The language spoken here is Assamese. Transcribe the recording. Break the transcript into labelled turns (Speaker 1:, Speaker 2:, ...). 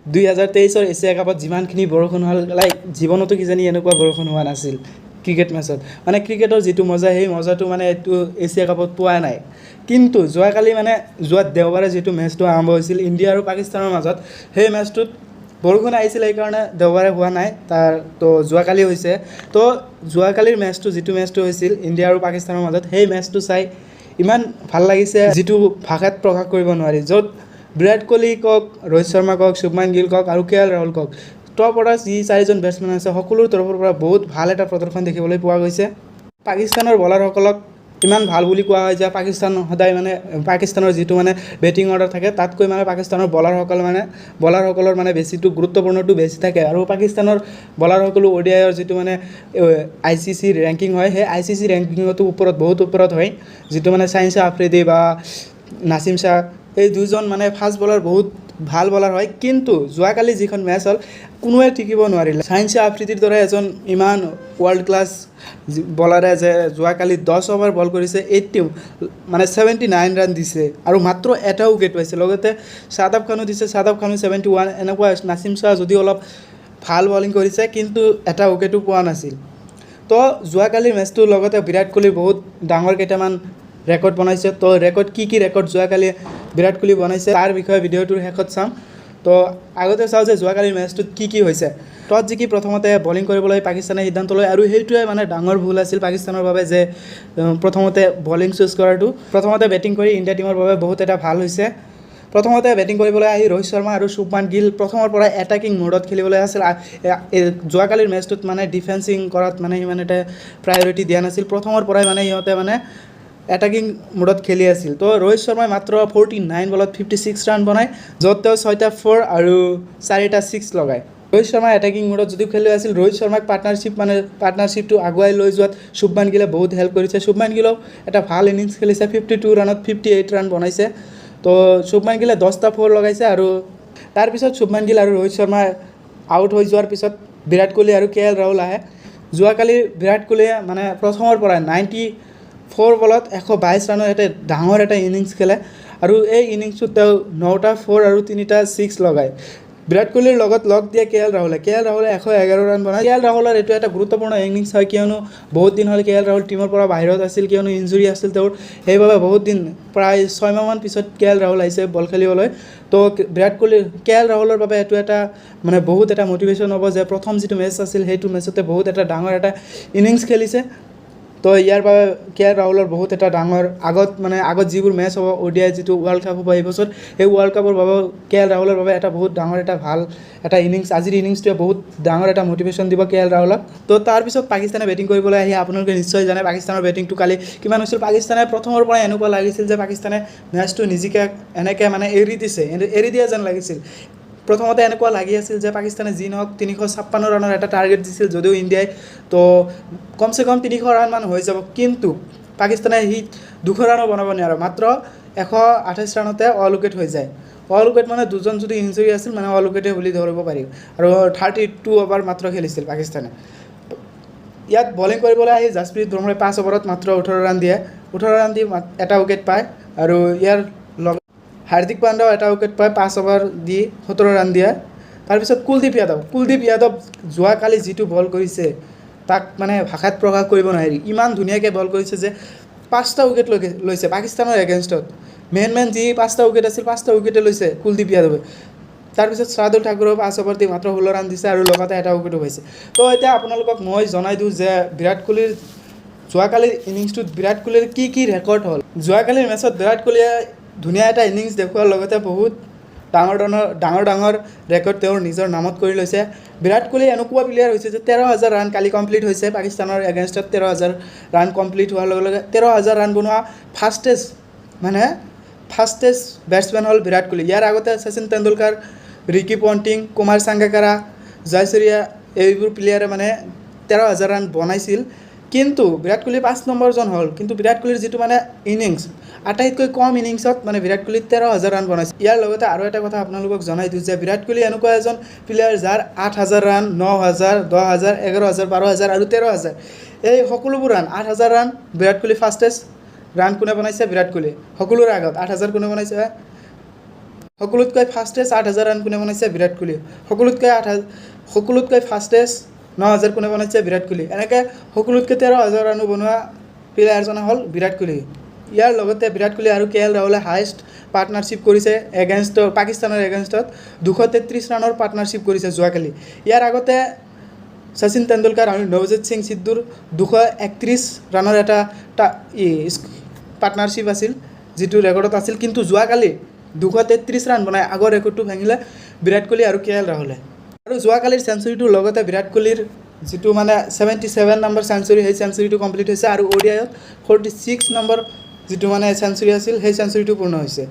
Speaker 1: 2023 এছিয়া কাপত যিমানখিনি বৰষুণ হ'ল লাইক জীৱনতো কিজানি এনেকুৱা বৰষুণ হোৱা নাছিল ক্ৰিকেট মেচত মানে ক্ৰিকেটৰ যিটো মজা সেই মজাটো মানে এইটো এছিয়া কাপত পোৱা নাই কিন্তু যোৱাকালি মানে যোৱা দেওবাৰে যিটো মেচটো আৰম্ভ হৈছিল ইণ্ডিয়া আৰু পাকিস্তানৰ মাজত সেই মেচটোত বৰষুণ আহিছিল সেইকাৰণে দেওবাৰে হোৱা নাই তাৰ তো যোৱাকালি হৈছে তো যোৱাকালিৰ মেচটো যিটো মেচটো হৈছিল ইণ্ডিয়া আৰু পাকিস্তানৰ মাজত সেই মেচটো চাই ইমান ভাল লাগিছে যিটো ভাষাত প্ৰকাশ কৰিব নোৱাৰি য'ত বিৰাট কোহলি কওক ৰোহিত শৰ্মা কওক শুভমান গিল কওক আৰু কে এল ৰাহুল কওক টপ অৰ্ডাৰ যি চাৰিজন বেটছমেন আছে সকলোৰ তৰফৰ পৰা বহুত ভাল এটা প্ৰদৰ্শন দেখিবলৈ পোৱা গৈছে পাকিস্তানৰ বলাৰসকলক ইমান ভাল বুলি কোৱা হয় যে পাকিস্তান সদায় মানে পাকিস্তানৰ যিটো মানে বেটিং অৰ্ডাৰ থাকে তাতকৈ মানে পাকিস্তানৰ বলাৰসকলৰ মানে বেছিটো গুৰুত্বপূৰ্ণটো বেছি থাকে আৰু পাকিস্তানৰ বলাৰসকলো ODIৰ যিটো মানে ICC ৰেংকিং হয় সেই ICC ৰেংকিঙতো বহুত ওপৰত হয় যিটো মানে ছাইন শ্বাহ আফ্ৰিদি বা নাছিম শ্বাহ এই দুজন মানে ফাষ্ট বলাৰ বহুত ভাল বলাৰ হয় কিন্তু যোৱাকালি যিখন মেচ হ'ল কোনোৱে টিকিব নোৱাৰিলে ছাইন শ্বাহ আফ্ৰিদিৰ দৰে এজন ইমান ৱৰ্ল্ড ক্লাছ বলাৰে যে যোৱাকালি 10 অভাৰ বল কৰিছে 79 ৰান দিছে আৰু মাত্ৰ এটা উইকেট পাইছে লগতে শ্বাদাব খানো দিছে শ্বাদাব খানো 71 এনেকুৱা নাছিম শ্বাহ যদিও অলপ ভাল বলিং কৰিছে কিন্তু এটা উইকেটো পোৱা নাছিল তো যোৱাকালিৰ মেচটোৰ লগতে বিৰাট কোহলিৰ বহুত ডাঙৰ কেইটামান ৰেকৰ্ড বনাইছে তো ৰেকৰ্ড কি ৰেকৰ্ড যোৱাকালি বিৰাট কোহলি বনাইছে তাৰ বিষয়ে ভিডিঅ'টোৰ শেষত চাম তো আগতে চাওঁ যে যোৱাকালিৰ মেচটোত কি হৈছে টছ জিকি প্ৰথমতে বলিং কৰিবলৈ পাকিস্তানে সিদ্ধান্ত লয় আৰু সেইটোৱে মানে ডাঙৰ ভুল আছিল পাকিস্তানৰ বাবে যে প্ৰথমতে বলিং চুজ কৰাটো প্ৰথমতে বেটিং কৰি ইণ্ডিয়া টীমৰ বাবে বহুত এটা ভাল হৈছে প্ৰথমতে বেটিং কৰিবলৈ আহি ৰোহিত শৰ্মা আৰু শুভমান গিল প্ৰথমৰ পৰা এটাকিং মোডত খেলিবলৈ আছিল যোৱাকালিৰ মেচটোত মানে ডিফেন্সিং কৰাত মানে সিমান এটা প্ৰায়ৰিটি দিয়া নাছিল প্ৰথমৰ পৰাই মানে সিহঁতে মানে এটাকিং মোডত খেলি আছিল তো ৰোহিত শৰ্মাই মাত্ৰ 49 বলত 56 ৰান বনায় য'ত তেওঁ 6টা 4 আৰু 4টা 6 লগায় ৰোহিত শৰ্মা এটাকিং মোডত যদিও খেলি আছিল ৰোহিত শৰ্মাক পাৰ্টনাৰশ্বিপটো আগুৱাই লৈ যোৱাত শুভমান গিলে বহুত হেল্প কৰিছে শুভমান গিলেও এটা ভাল ইনিংছ খেলিছে 52 ৰানত 58 ৰান বনাইছে তো শুভমান গিলে 10টা 4 লগাইছে আৰু তাৰপিছত শুভমান গিল আৰু ৰোহিত শৰ্মা আউট হৈ যোৱাৰ পিছত বিৰাট কোহলি আৰু KL ৰাহুল আহে যোৱাকালি বিৰাট কোহলিয়ে মানে প্ৰথমৰ পৰা 94 বলত 122 ৰানৰ এটা ডাঙৰ এটা ইনিংছ খেলে আৰু এই ইনিংছটোত তেওঁ 9টা 4 আৰু 3টা 6 লগায় বিৰাট কোহলিৰ লগত লগ দিয়ে KL ৰাহুলে 111 ৰান বনায় KL ৰাহুলৰ এইটো এটা গুৰুত্বপূৰ্ণ ইনিংছ হয় কিয়নো বহুত দিন হ'ল KL ৰাহুল টীমৰ পৰা বাহিৰত আছিল কিয়নো ইঞ্জুৰি আছিল তেওঁৰ সেইবাবে বহুত দিন প্ৰায় 6 মাহমান পিছত KL ৰাহুল আহিছে বল খেলিবলৈ তো বিৰাট কোহলি KL ৰাহুলৰ বাবে এইটো এটা মানে বহুত এটা মটিভেশ্যন হ'ব যে প্ৰথম যিটো মেচ আছিল সেইটো মেচতে বহুত এটা ডাঙৰ এটা ইনিংছ খেলিছে তো ইয়াৰ বাবে KL ৰাহুলৰ বহুত এটা ডাঙৰ আগত যিবোৰ মেচ হ'ব ODI যিটো ৱৰ্ল্ড কাপ হ'ব এই বছৰ সেই ৱৰ্ল্ড কাপৰ বাবে KL ৰাহুলৰ বাবে এটা বহুত ডাঙৰ এটা ভাল এটা ইনিংছ আজিৰ ইনিংছটোৱে বহুত ডাঙৰ এটা মটিভেশ্যন দিব KL ৰাহুলক তো তাৰপিছত পাকিস্তানে বেটিং কৰিবলৈ আহি আপোনালোকে নিশ্চয় জানে পাকিস্তানৰ বেটিংটো কালি কিমান হৈছিল পাকিস্তানে প্ৰথমৰ পৰা এনেকুৱা লাগিছিল যে পাকিস্তানে মেচটো নিজিকে এনেকৈ মানে এৰি দিয়া যেন লাগিছিল প্ৰথমতে এনেকুৱা লাগি আছিল যে পাকিস্তানে যি নহওক 356 ৰানৰ এটা টাৰ্গেট দিছিল যদিও ইণ্ডিয়াই তো কমচে কম 300 ৰানমান হৈ যাব কিন্তু পাকিস্তানে সি 200 ৰানো বনাব নোৱাৰে মাত্ৰ 128 ৰানতে অল উইকেট হৈ যায় অল উইকেট মানে দুজন যদি ইঞ্জুৰি আছিল মানে অল উইকেটে বুলি ধৰিব পাৰি আৰু 32 অভাৰ মাত্ৰ খেলিছিল পাকিস্তানে ইয়াত বলিং কৰিবলৈ আহি জাসপ্ৰীত বুমৰাই 5 অভাৰত মাত্ৰ 18 ৰান দিয়ে 18 ৰান দি এটা উইকেট পায় আৰু ইয়াৰ হাৰ্দিক পাণ্ডেও এটা উইকেট পায় 5 অভাৰ দি 17 ৰান দিয়ে তাৰপিছত কুলদীপ যাদৱ যোৱাকালি যিটো বল কৰিছে তাক মানে ভাষাত প্ৰকাশ কৰিব নোৱাৰি ইমান ধুনীয়াকৈ বল কৰিছে যে 5টা উইকেট লৈছে পাকিস্তানৰ এগেইনষ্টত মেন যি 5টা উইকেট আছিল 5টা উইকেটে লৈছে কুলদীপ যাদৱে তাৰপিছত শাৰ্দুল ঠাকুৰেও 5 অভাৰ দি মাত্ৰ 16 ৰান দিছে আৰু লগতে এটা উইকেটো পাইছে তো এতিয়া আপোনালোকক মই জনাই দিওঁ যে বিৰাট কোহলিৰ যোৱাকালিৰ ইনিংছটোত বিৰাট কোহলিৰ কি ৰেকৰ্ড হ'ল যোৱাকালিৰ মেচত বিৰাট কোহলিয়ে ধুনীয়া এটা ইনিংছ দেখুওৱাৰ লগতে বহুত ডাঙৰ ৰেকৰ্ড তেওঁৰ নিজৰ নামত কৰি লৈছে বিৰাট কোহলি এনেকুৱা প্লেয়াৰ হৈছে যে 13,000 ৰান কালি কমপ্লিট হৈছে পাকিস্তানৰ এগেইনষ্টত 13,000 ৰান কমপ্লিট হোৱাৰ লগে লগে 13,000 ৰান বনোৱা ফাষ্টেষ্ট বেটছমেন হ'ল বিৰাট কোহলি ইয়াৰ আগতে শচীন তেণ্ডুলকাৰ ৰিকি পণ্টিং কুমাৰ সাংগাকাৰা জয়সূৰ্যা এইবোৰ প্লেয়াৰে মানে 13,000 ৰান বনাইছিল কিন্তু বিৰাট কোহলি 5 নম্বৰজন হ'ল কিন্তু বিৰাট কোহলিৰ যিটো মানে ইনিংছ আটাইতকৈ কম ইনিংছত মানে বিৰাট কোহলি 13,000 ৰান বনাইছে ইয়াৰ লগতে আৰু এটা কথা আপোনালোকক জনাই দিওঁ যে বিৰাট কোহলি এনেকুৱা এজন প্লেয়াৰ যাৰ 8,000 ৰান 9,000 10,000 11,000 12,000 আৰু 13,000 এই সকলোবোৰ run 8,000 run Virat Kohli fastest run কোনে বনাইছে বিৰাট কোহলি সকলোৰে আগত 8,000 কোনে বনাইছে সকলোতকৈ ফাষ্টেষ্ট 8,000 ৰান কোনে বনাইছে? বিৰাট কোহলি। সকলোতকৈ ফাষ্টেষ্ট 9,000 কোনে বনাইছে? বিৰাট কোহলি। এনেকৈ সকলোতকৈ 13,000 ৰানো বনোৱা প্লেয়াৰজনে হ'ল বিৰাট কোহলি। ইয়াৰ লগতে বিৰাট কোহলি আৰু KL ৰাহুলে হায়েষ্ট পাৰ্টনাৰশ্বিপ কৰিছে পাকিস্তানৰ এগেইনষ্টত 233 ৰানৰ পাৰ্টনাৰশ্বিপ কৰিছে যোৱাকালি। ইয়াৰ আগতে শচীন তেণ্ডুলকাৰ আৰু নৱজ্যোত সিং সিদ্ধুৰ 231 ৰানৰ এটা পাৰ্টনাৰশ্বিপ আছিল, যিটো ৰেকৰ্ডত আছিল। কিন্তু যোৱাকালি 233 ৰান বনাই আগৰ ৰেকৰ্ডটো ভাঙিলে বিৰাট কোহলি আৰু KL ৰাহুলে। আৰু যোৱাকালিৰ চেঞ্চুৰীটোৰ লগতে বিৰাট কোহলিৰ যিটো মানে 77 নম্বৰ চেঞ্চুৰী, সেই চেঞ্চুৰীটো কমপ্লিট হৈছে আৰু ODI-ত 46 নম্বৰ যিটো মানে চেঞ্চুৰী আছিল, সেই চেঞ্চুৰীটো পূৰ্ণ হৈছে।